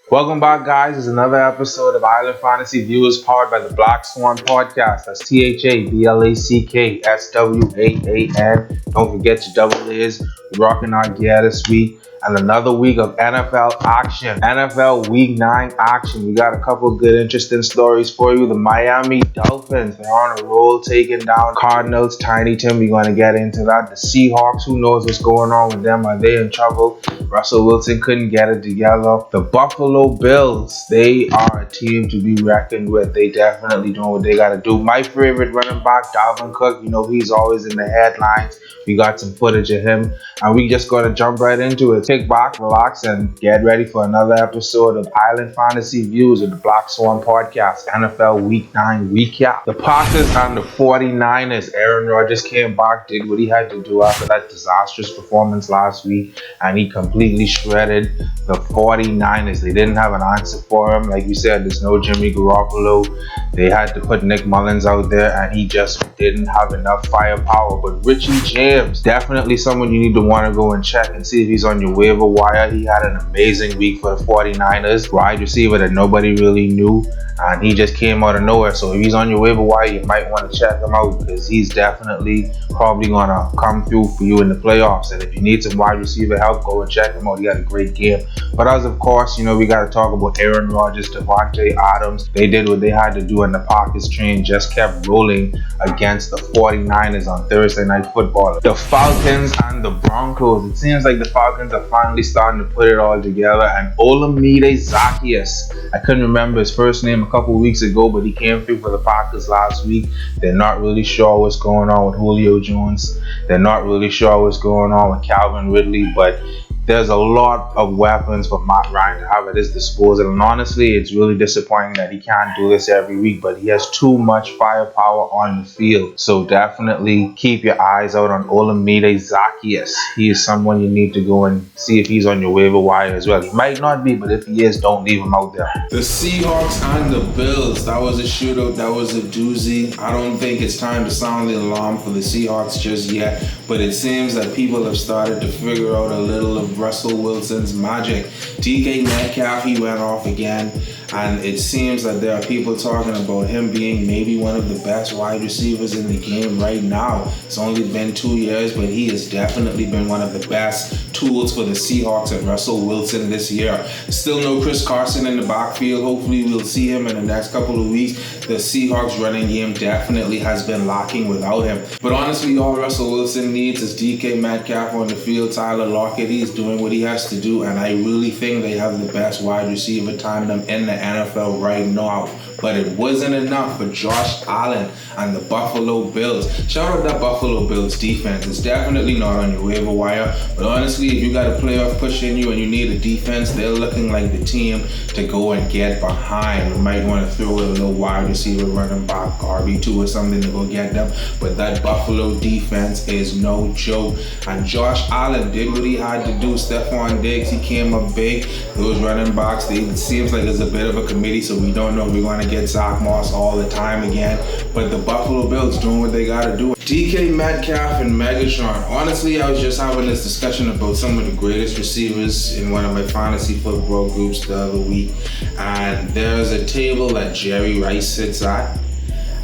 Welcome back, guys. It's another episode of Island Fantasy Viewers powered by the Black Swan Podcast. That's THABLACKSWAAN. Don't forget your double A's. We're rocking our gear this week. And another week of NFL action. NFL Week 9 action. We got a couple good, interesting stories for you. The Miami Dolphins, they're on a roll, taking down Cardinals. Tiny Tim, we're going to get into that. The Seahawks, who knows what's going on with them? Are they in trouble? Russell Wilson couldn't get it together. The Buffalo Bills, they are a team to be reckoned with. They definitely doing what they got to do. My favorite running back, Dalvin Cook, he's always in the headlines. We got some footage of him, and we just going to jump right into it. Kick back, relax, and get ready for another episode of Island Fantasy Views of the Black Swan Podcast, NFL Week 9 recap. The Packers and the 49ers. Aaron Rodgers came back, did what he had to do after that disastrous performance last week, and he completely shredded the 49ers. They didn't have an answer for him. Like we said, there's no Jimmy Garoppolo. They had to put Nick Mullins out there, and he just didn't have enough firepower. But Richie James, definitely someone you need to want to go and check and see if he's on your waiver wire. He had an amazing week for the 49ers. Wide receiver that nobody really knew, and he just came out of nowhere. So if he's on your waiver wire, you might want to check him out because he's definitely probably going to come through for you in the playoffs. And if you need some wide receiver help, go and check him out. He had a great game. But as of course, we got to talk about Aaron Rodgers, Devontae Adams. They did what they had to do, and the Packers train just kept rolling against the 49ers on Thursday Night Football. The Falcons and the Broncos. It seems like the Falcons are finally starting to put it all together. And Olamide Zaccheaus, I couldn't remember his first name a couple weeks ago, but he came through for the Packers last week. They're not really sure what's going on with Julio Jones. They're not really sure what's going on with Calvin Ridley, but there's a lot of weapons for Matt Ryan to have at his disposal, and honestly, it's really disappointing that he can't do this every week, but he has too much firepower on the field. So definitely keep your eyes out on Olamide Zaccheaus. He is someone you need to go and see if he's on your waiver wire as well. He might not be, but if he is, don't leave him out there. The Seahawks and the Bills, that was a shootout, that was a doozy. I don't think it's time to sound the alarm for the Seahawks just yet, but it seems that people have started to figure out a little of Russell Wilson's magic. DK Metcalf, he went off again, and it seems that there are people talking about him being maybe one of the best wide receivers in the game right now. It's only been 2 years, but he has definitely been one of the best tools for the Seahawks and Russell Wilson this year. Still no Chris Carson in the backfield. Hopefully we'll see him in the next couple of weeks. The Seahawks running game definitely has been lacking without him. But honestly, all Russell Wilson needs is DK Metcalf on the field. Tyler Lockett, he's doing what he has to do, and I really think they have the best wide receiver tandem in the NFL right now. But it wasn't enough for Josh Allen and the Buffalo Bills. Shout out that Buffalo Bills defense. It's definitely not on your waiver wire, but honestly, if you got a playoff push in you and you need a defense, they're looking like the team to go and get behind. You might want to throw a little wide receiver running back, RB2 or something to go get them, but that Buffalo defense is no joke. And Josh Allen did what he had to do. Stephon Diggs, he came up big. Those running backs, it seems like there's a bit of a committee, so we don't know if we're going to get Zach Moss all the time again, but the Buffalo Bills doing what they gotta do. DK Metcalf and Megatron. Honestly, I was just having this discussion about some of the greatest receivers in one of my fantasy football groups the other week, and there's a table that Jerry Rice sits at,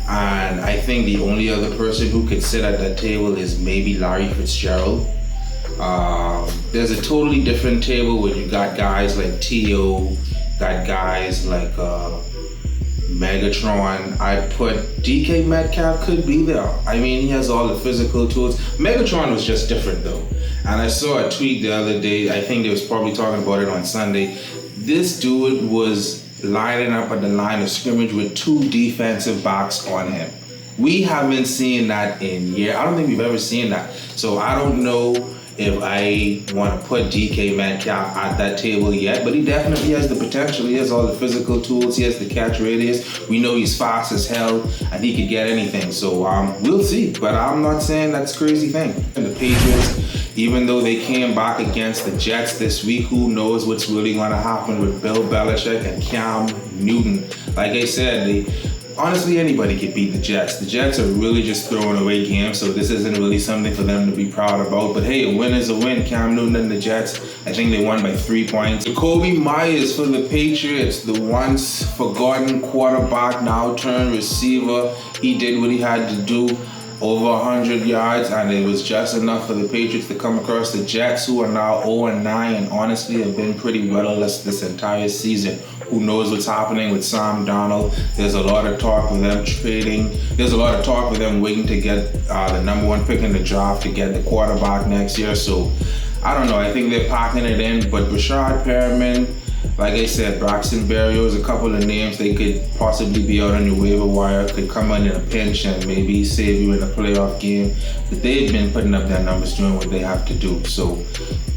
and I think the only other person who could sit at that table is maybe Larry Fitzgerald. There's a totally different table where you got guys like T.O., got guys like Megatron. I'd put DK Metcalf could be there. I mean, he has all the physical tools. Megatron was just different though. And I saw a tweet the other day, I think they was probably talking about it on Sunday. This dude was lining up at the line of scrimmage with 2 defensive backs on him. We haven't seen that in years. I don't think we've ever seen that. So I don't know if I want to put DK Metcalf at that table yet, but he definitely has the potential. He has all the physical tools. He has the catch radius. We know he's fast as hell, and he could get anything. So we'll see, but I'm not saying that's a crazy thing. And the Patriots, even though they came back against the Jets this week, who knows what's really going to happen with Bill Belichick and Cam Newton. Like I said, honestly, anybody could beat the Jets. The Jets are really just throwing away games, so this isn't really something for them to be proud about. But hey, a win is a win. Cam Newton and the Jets, I think they won by 3 points. Jacoby Myers for the Patriots, the once forgotten quarterback, now turned receiver. He did what he had to do. Over 100 yards, and it was just enough for the Patriots to come across the Jets, who are now 0-9 and honestly have been pretty rudderless this entire season. Who knows what's happening with Sam Darnold? There's a lot of talk with them trading. There's a lot of talk with them waiting to get the number 1 pick in the draft to get the quarterback next year. So I don't know. I think they're packing it in. But Rashad Perriman, like I said, Braxton Berrios, a couple of names they could possibly be out on your waiver wire, could come in a pinch and maybe save you in a playoff game. But they've been putting up their numbers doing what they have to do. So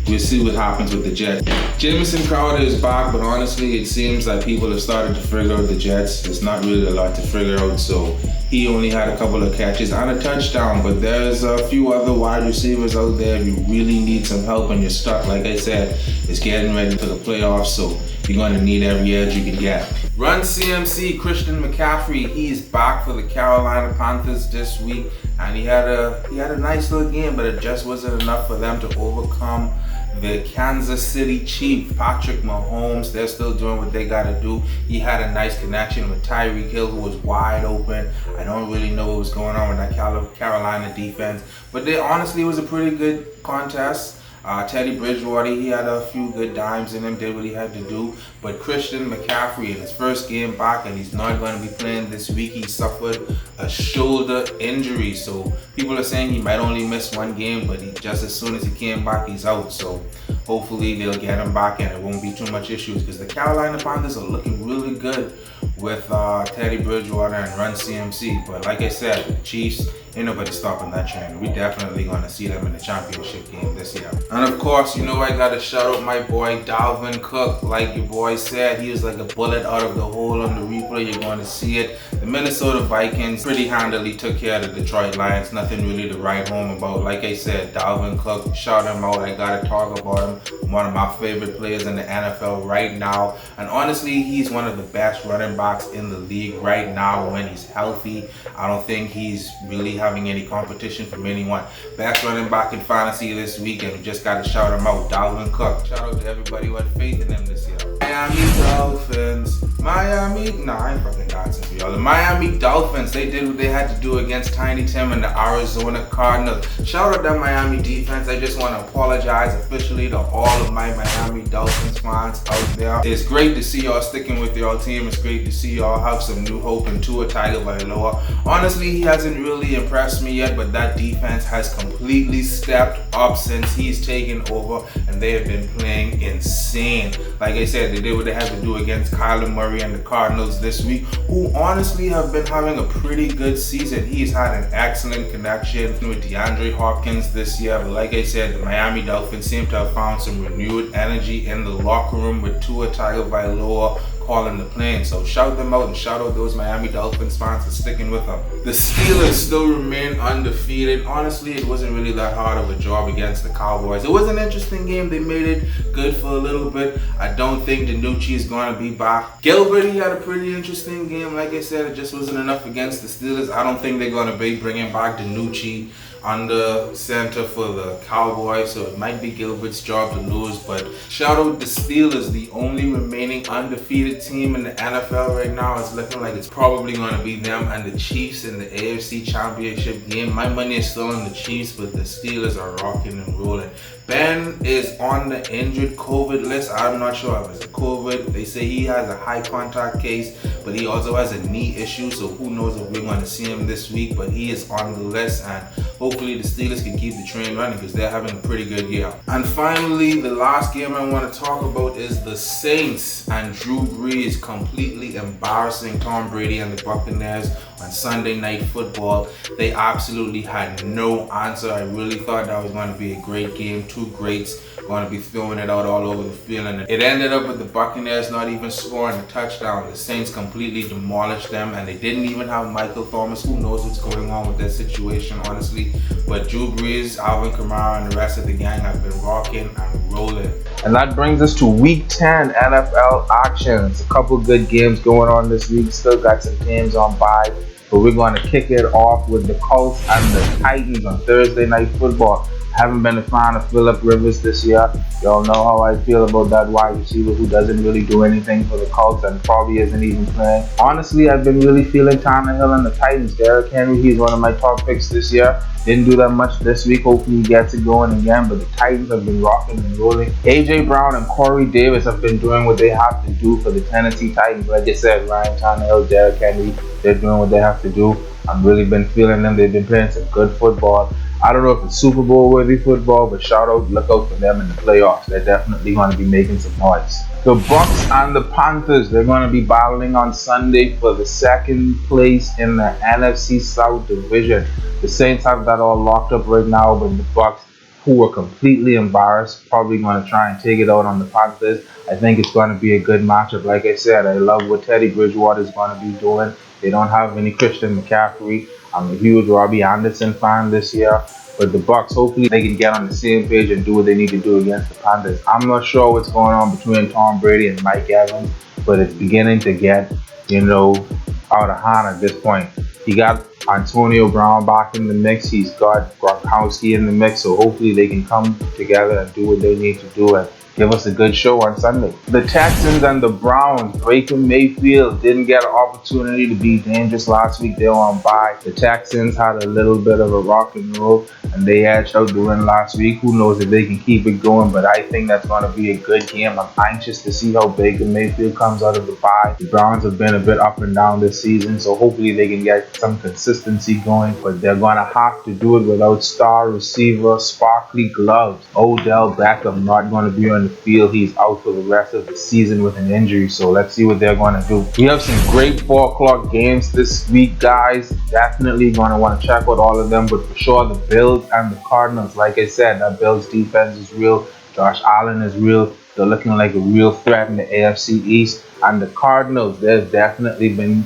we'll see what happens with the Jets. Jamison Crowder is back, but honestly, it seems like people have started to figure out the Jets. There's not really a lot to figure out, so he only had a couple of catches and a touchdown, but there's a few other wide receivers out there if you really need some help and you're stuck. Like I said, it's getting ready for the playoffs, so you're going to need every edge you can get. Run CMC, Christian McCaffrey, he's back for the Carolina Panthers this week, and he had a nice little game, but it just wasn't enough for them to overcome the Kansas City Chiefs. Patrick Mahomes, they're still doing what they got to do. He had a nice connection with Tyreek Hill, who was wide open. I don't really know what was going on with that Carolina defense, but honestly, it was a pretty good contest. Teddy Bridgewater, he had a few good dimes in him, did what he had to do. But Christian McCaffrey, in his first game back, and he's not going to be playing this week, he suffered a shoulder injury. So people are saying he might only miss 1 game, but just as soon as he came back, he's out. So hopefully they'll get him back and it won't be too much issues, because the Carolina Panthers are looking really good with Teddy Bridgewater and Run CMC. But like I said, the Chiefs, ain't nobody stopping that train. We definitely gonna see them in the championship game this year. And of course, you know I gotta shout out my boy Dalvin Cook. Like your boy said, he was like a bullet out of the hole on the replay. You're going to see it. The Minnesota Vikings pretty handily took care of the Detroit Lions. Nothing really to write home about. Like I said, Dalvin Cook, shout him out. I gotta talk about him. One of my favorite players in the NFL right now. And honestly, he's one of the best running backs in the league right now when he's healthy. I don't think he's really having any competition from anyone. Best running back in fantasy this week, and we just got to shout him out, Dalvin Cook. Shout out to everybody who had faith in him this year. Miami Dolphins. I ain't fucking dancing for y'all. The Miami Dolphins, they did what they had to do against Tiny Tim and the Arizona Cardinals. Shout out that Miami defense. I just want to apologize officially to all of my Miami Dolphins fans out there. It's great to see y'all sticking with your team. It's great to see y'all have some new hope in Tua Tagovailoa. Honestly, he hasn't really impressed me yet, but that defense has completely stepped up since he's taken over, and they have been playing insane. Like I said, they did what they had to do against Kyler Murray and the Cardinals this week, who honestly have been having a pretty good season. He's had an excellent connection with DeAndre Hopkins this year, but like I said, the Miami Dolphins seem to have found some renewed energy in the locker room with Tua Tagovailoa calling the plane. So shout them out and shout out those Miami Dolphins fans for sticking with them. The Steelers still remain undefeated. Honestly, it wasn't really that hard of a job against the Cowboys. It was an interesting game. They made it good for a little bit. I don't think DiNucci is going to be back. Gilbert, he had a pretty interesting game. Like I said, it just wasn't enough against the Steelers. I don't think they're going to be bringing back DiNucci under center for the Cowboys, so it might be Gilbert's job to lose. But shout out the Steelers, the only remaining undefeated team in the NFL right now. It's looking like it's probably going to be them and the Chiefs in the AFC Championship game. My money is still on the Chiefs, but the Steelers are rocking and rolling. Ben is on the injured COVID list. I'm not sure if it's a COVID. They say he has a high contact case, but he also has a knee issue, so who knows if we're going to see him this week. But he is on the list, and hopefully the Steelers can keep the train running because they're having a pretty good year. And finally, the last game I want to talk about is the Saints and Drew Brees completely embarrassing Tom Brady and the Buccaneers on Sunday Night Football. They absolutely had no answer. I really thought that was going to be a great game. Two greats going to be throwing it out all over the field, and it ended up with the Buccaneers not even scoring a touchdown. The Saints completely demolished them, and they didn't even have Michael Thomas. Who knows what's going on with that situation, honestly. But Drew Brees, Alvin Kamara, and the rest of the gang have been rocking and Rolling. And that brings us to Week 10 NFL actions. A couple good games going on this week. Still got some games on bye. But we're going to kick it off with the Colts and the Titans on Thursday Night Football. Haven't been a fan of Phillip Rivers this year. Y'all know how I feel about that wide receiver who doesn't really do anything for the Colts and probably isn't even playing. Honestly, I've been really feeling Tannehill and the Titans. Derrick Henry, he's one of my top picks this year. Didn't do that much this week. Hopefully he gets it going again. But the Titans have been rocking and rolling. A.J. Brown and Corey Davis have been doing what they have to do for the Tennessee Titans. Like I said, Ryan Tannehill, Derrick Henry, they're doing what they have to do. I've really been feeling them. They've been playing some good football. I don't know if it's Super Bowl worthy football, but look out for them in the playoffs. They're definitely going to be making some noise. The Bucks and the Panthers, they're going to be battling on Sunday for the second place in the NFC South Division. The Saints have that all locked up right now, but the Bucks, who were completely embarrassed, probably going to try and take it out on the Panthers. I think it's going to be a good matchup. Like I said, I love what Teddy Bridgewater is going to be doing. They don't have any Christian McCaffrey. I'm a huge Robbie Anderson fan this year. But the Bucks, hopefully they can get on the same page and do what they need to do against the Panthers. I'm not sure what's going on between Tom Brady and Mike Evans, but it's beginning to get, out of hand at this point. He got Antonio Brown back in the mix. He's got Gronkowski in the mix. So hopefully they can come together and do what they need to do and give us a good show on Sunday. The Texans and the Browns, Baker Mayfield didn't get an opportunity to be dangerous last week. They were on bye. The Texans had a little bit of a rock and roll, and they edged out the win last week. Who knows if they can keep it going, but I think that's going to be a good game. I'm anxious to see how Baker Mayfield comes out of the bye. The Browns have been a bit up and down this season, so hopefully they can get some consistency going, but they're going to have to do it without star receiver sparkly gloves. Odell Beckham not going to be on the field. He's out for the rest of the season with an injury, so let's see what they're going to do. We have some great 4 o'clock games this week, guys. Definitely going to want to check out all of them, but for sure the Bills and the Cardinals. Like I said, that Bills defense is real. Josh Allen is real. They're looking like a real threat in the AFC East. And the Cardinals, they've definitely been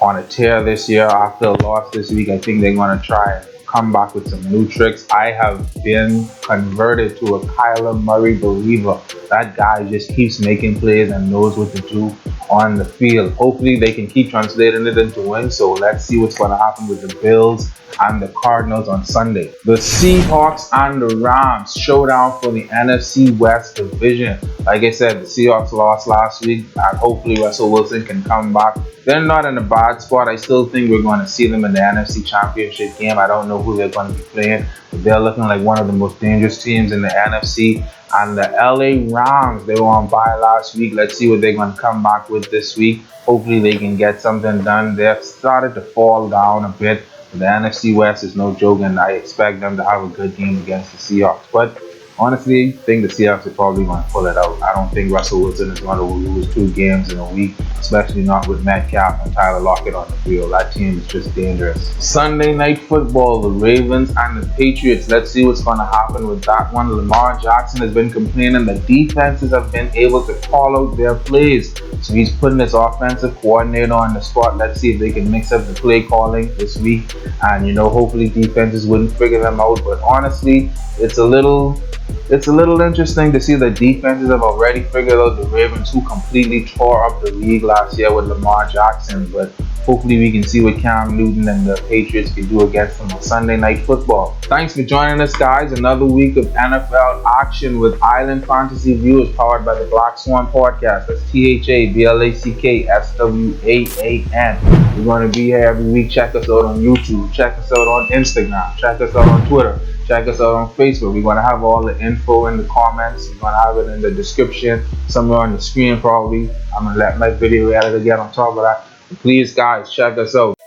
on a tear this year. After a loss this week, I think they're going to try and come back with some new tricks. I have been converted to a Kyler Murray believer. That guy just keeps making plays and knows what to do on the field. Hopefully they can keep translating it into wins. So let's see what's going to happen with the Bills and the Cardinals on Sunday. The Seahawks and the Rams, showdown for the NFC West division. Like I said, the Seahawks lost last week, and hopefully Russell Wilson can come back. They're not in a bad spot. I still think we're going to see them in the NFC Championship game. I don't know who they're going to be playing, but they're looking like one of the most dangerous teams in the NFC. And the LA Rams, they were on bye last week. Let's see what they're going to come back with this week. Hopefully they can get something done. They've started to fall down a bit. The NFC West is no joke, and I expect them to have a good game against the Seahawks. But honestly, I think the Seahawks are probably going to pull it out. I don't think Russell Wilson is going to lose 2 games in a week, especially not with Metcalf and Tyler Lockett on the field. That team is just dangerous. Sunday Night Football, the Ravens and the Patriots. Let's see what's going to happen with that one. Lamar Jackson has been complaining that defenses have been able to call out their plays. So he's putting his offensive coordinator on the spot. Let's see if they can mix up the play calling this week. And, hopefully defenses wouldn't figure them out. But honestly, it's a little interesting to see that defenses have already figured out the Ravens, who completely tore up the league last year with Lamar Jackson. But hopefully we can see what Cam Newton and the Patriots can do against them on Sunday Night Football. Thanks for joining us, guys. Another week of NFL action with Island Fantasy Views, powered by the Black Swan Podcast. That's THABLACKSWAAN. We're going to be here every week. Check us out on YouTube. Check us out on Instagram. Check us out on Twitter. Check us out on Facebook. We're going to have all the info in the comments. We're going to have it in the description, somewhere on the screen probably. I'm going to let my video editor get on top of that. Please, guys, check us out.